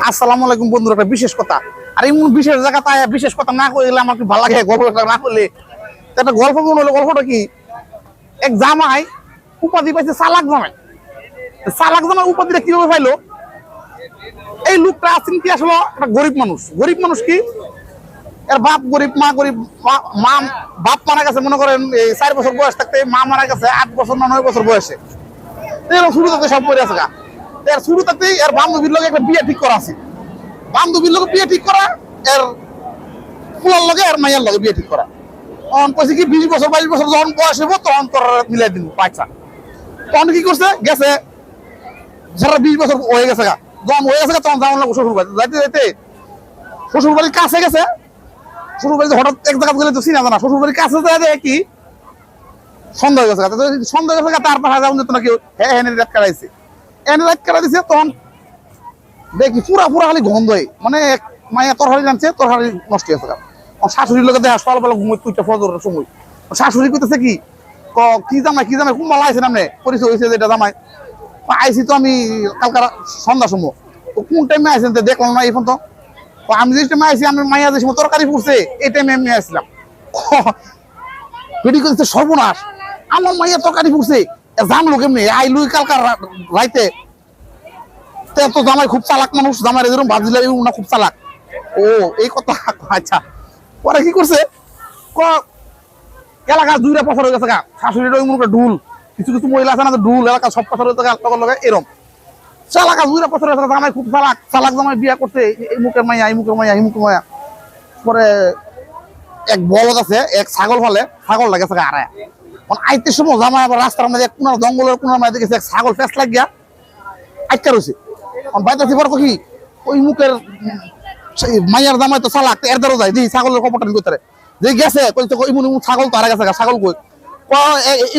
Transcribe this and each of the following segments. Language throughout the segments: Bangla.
আসসালামু আলাইকুম বন্ধুরা, একটা বিশেষ কথা। আর এমন বিশেষ জায়গা তাই বিশেষ কথা না কইলে আমার কি ভালো লাগে, গল্পটা না করলে। একটা গল্প মনে হলো, গল্পটা কি, এক জামাই উপাধি পাইছে চালাক জামাই। চালাক জামাই উপাধিটা কিভাবে পাইলো? এই লোকটা আছেন কি আসলে একটা গরিব মানুষ। গরিব মানুষ কি, এর বাপ গরিব, মা গরিব। মা বাপ মারা গেছে মনে করেন এই 4 বছর বয়স থাকতে, মা মারা গেছে 8 বছর না 9 বছর বয়সে। এরকম শুরুতে সব পড়ে আছে গা। এর শুরুতেই এর বান্ধবীর লোক একটা বিয়ে ঠিক করা আছে। বান্ধবীর লোক বিয়ে ঠিক করা, এর ফুলার লগে আর মাইয়ার লগে বিয়ে ঠিক করা। তখন কইছে কি 20 বছর 22 বছর যখন বয়স হইব তখন তোর মিলাই দিব পয়সা। তখন কি করছে, গেছে যারা 20 বছর হয়ে গেছে গা, যখন হয়ে গেছে তখন যাওয়ার লাগবে শ্বশুর বাড়ি। যাইতে যাইতে শ্বশুর বাড়ির কাছে গেছে। শ্বশুর বাড়িতে হঠাৎ এক জায়গা গেলে তো চিনা জানা, শ্বশুর বাড়ির কাছে যায় কি সন্দেহ হয়ে গেছে। সন্দেহ হয়ে গেছে তার পাশে যাওয়া যেত না, কেউ হ্যাঁ এনে রাত কাটাইছে, এনে রাত কাটা দিছে। তখন দেখি পুরা খালি গন্ধ, মানে মাইয়া তরহারি জানছে, তরহারি নষ্ট হয়েছে। শাশুড়ির লোকে দেখা সকালবেলা ঘুমোয় তুইটা ফজরের সময়। শাশুড়ি কইতেছে কি, কি জামাই কুম্বালা আইছে নামে পরিচয় হয়েছে যেটা জামাই আইসি তো আমি কালকার সন্ধ্যার সময়। তো কোন টাইমে আইসেন দেখলাম না এই ফোন। তো আমি যে টাইমে আইসি, আমি মাইয়া যে সময় তরকারি পড়ছে এই টাইমে আমি আসলাম। বেটি করছে সর্বনাশ, আমার মাইয়া তরকারি পড়ছে, জানলো কেমনি আইলুই কালকার রাইতে। তো জামাই খুব চালাক মানুষ, জামাই এরকম ভাবছিলাম না খুব চালাক। ও এই কথা, আচ্ছা। পরে কি করছে, এলাকা 2টা পছর হয়ে গেছে গা। শাশুড়ির ওই মুখে ঢুল, কিছু কিছু মহিলা আছে না ঢুল, এলাকা সব পছর হয়ে গেছে লগে এরম এলাকা 2টা পছর হয়ে গেছে। জামাই খুব চালাক, চালাক জামাই বিয়া করছে এই মুখের মাইয়া, এই মুখের মাইয়া, এই মুখের মাইয়া। পরে এক বলদ আছে, এক ছাগল ফলে, ছাগল লাগেছে গা আড়ায়। আইতে সময় জামাই আবার রাস্তার মধ্যে কোনার জঙ্গলের কোনার মধ্যে দেখেছে এক ছাগল ফেস লাগিয়া আটকা রয়েছে। বাইতাছি পর কি ওই মুখের মাইয়ার জামাই তো চালাক, এর দ্বারা যায় দিই ছাগলের কপটা করতে যে গেছে ছাগল তো হারা গেছে, ছাগল কই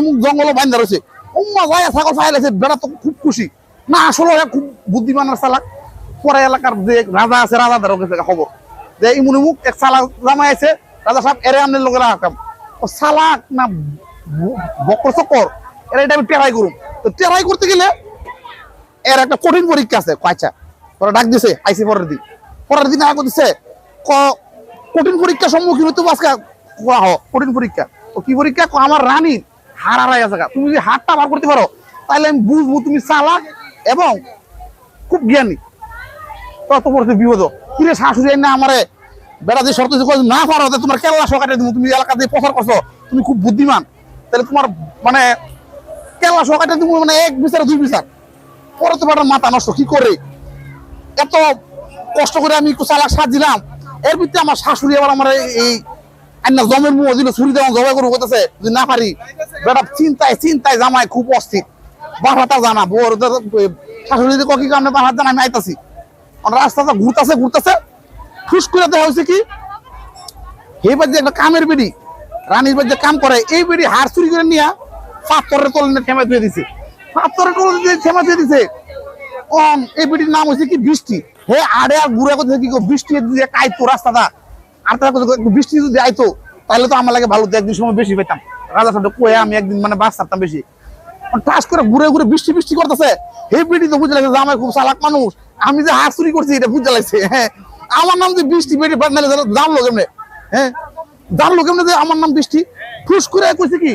মুখ জঙ্গল বান্ধা রয়েছে। উম্মা যায় ছাগল ফাইল আছে, বেড়া তো খুব খুশি না, আসলে খুব বুদ্ধিমানের চালাক। পরে এলাকার যে রাজা আছে, রাজা দ্বারা গেছে খবর যে ইমুনি মুখ এক চালাক জামাই আছে, রাজা সাহেব এরে আমনের লোকের রাখাম ও চালাক না বকর চকর, এরা এটা আমি টেরাই করুম। তো টেরাই করতে গেলে এর একটা কঠিন পরীক্ষা আছে। আচ্ছা, তোরা ডাক দিছে, আইসি পরের দিন আগে দিছে কঠিন পরীক্ষার সম্মুখীন হতে আজকে কঠিন পরীক্ষা। তো কি পরীক্ষা, আমার রানীর হার হারাই আছে, তুমি যদি হারটা বার করতে পারো তাহলে আমি বুঝবো তুমি চালাক এবং খুব জ্ঞানী। তত পড়ছে বিপদ। কিরে শাশুড়ি না আমারে বেড়া যে শর্ত না পারো তোমার কেলা সকাটে দিব, তুমি এলাকাতে প্রচার করছো তুমি খুব বুদ্ধিমান, তাহলে তোমার মানে কেলা সকাটে দিব, মানে 1 বিচার 2 বিচার। পরে তো বেটার মাথা নষ্ট, কি করে এত কষ্ট করে আমি একটু চালাক সাজ দিলাম, এর ভিতরে আমার শাশুড়ি আবার আমার এই আইনা জমের মুখ দিল, ছুরি দেওয়া জবাই করে হতেছে যদি না পারি। বেটা চিন্তায় জামাই খুব অস্থির, বাসাটা জানা বোর শাশুড়ি কি কামনে বাসার জানা আমি আইতাছি। রাস্তাটা ঘুরতেছে ফুস করে দেওয়া হয়েছে কি, এইবার যে একটা কামের বেড়ি রানীর বাড়ি যে কাম করে, এই বেড়ি হার চুরি করে নিয়ে পাথরের তলে থেমে দিয়ে দিছে, পাথরের তলে থেমে দিয়ে দিছে। এই বেটির নাম হয়েছে কি বৃষ্টি। হে আরে আর ঘুরে করতে কি বৃষ্টি যদি আইতো রাস্তাটা, আর তার বৃষ্টি যদি আইতো তাহলে তো আমার লাগে ভালো, একদিন সময় বেশি পেতাম। রাজা সাহেব কয়ে আমি একদিন মানে বাস ছাড়তাম বেশি। টাস করে ঘুরে বৃষ্টি করতেছে। হে বেটি তো বুঝে লাগছে আমার খুব চালাক মানুষ, আমি যে হাত চুরি করছি এটা বুঝতে লাগছে। হ্যাঁ, আমার নাম যে বৃষ্টি, বেটি জানলো কেমনে, হ্যাঁ জানলো কেমনে যে আমার নাম বৃষ্টি। ফুস করে কইছে কি,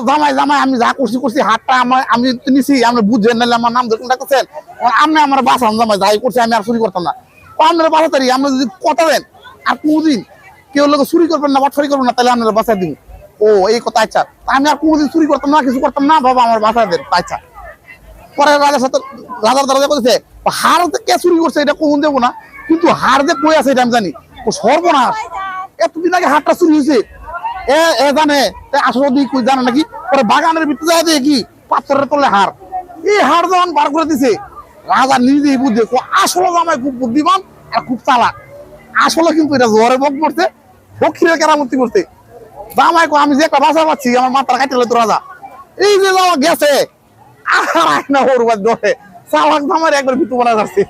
জামাই আমি যা করছি হাতটা আমি নিছি, আমি বুঝেন নাহলে আমার নাম যখন ডাকতেছেন আপনি আমার বাসান জামাই যাই করছি, আমি আর চুরি করতাম না। আপনারা বাসাতারি আমরা যদি কথা দেন আর কোনোদিন কেউ লোক চুরি করবেন না, বাটফারি করবেন না, তাহলে আপনারা বাসায় দিব। ও এই কথা, আচ্ছা আমি আর কোনোদিন চুরি করতাম না, কিছু করতাম না, বাবা আমার বাসায় দেন। আচ্ছা, পরে রাজার সাথে রাজার দরজা করেছে, হার কে চুরি করছে এটা কোন দেবো না, কিন্তু হার যে কই আছে এটা আমি জানি। ও সর্বনাশ, এতদিন আগে হারটা চুরি হয়েছে এ জানে, আসলে জানে নাকি। পরে বাগানের ভিতরে যায় দেখি পাথরের তলে হার, এই হার যখন বার করে দিছে রাজা নিজেই বুঝছে আসলে জামাই খুব বুদ্ধিমান আর খুব চালাক। আসলে কিন্তু এটা জ্বরে বক করছে, ফকিরের কেরামতি করছে। জামাই আমি যে একটা বাসা পাচ্ছি আমার মাথার কাটে তো রাজা এই যে যাওয়া গেছে আর না ওর ধরে চালাক জামাই একবার ভিতু বানা যাচ্ছে।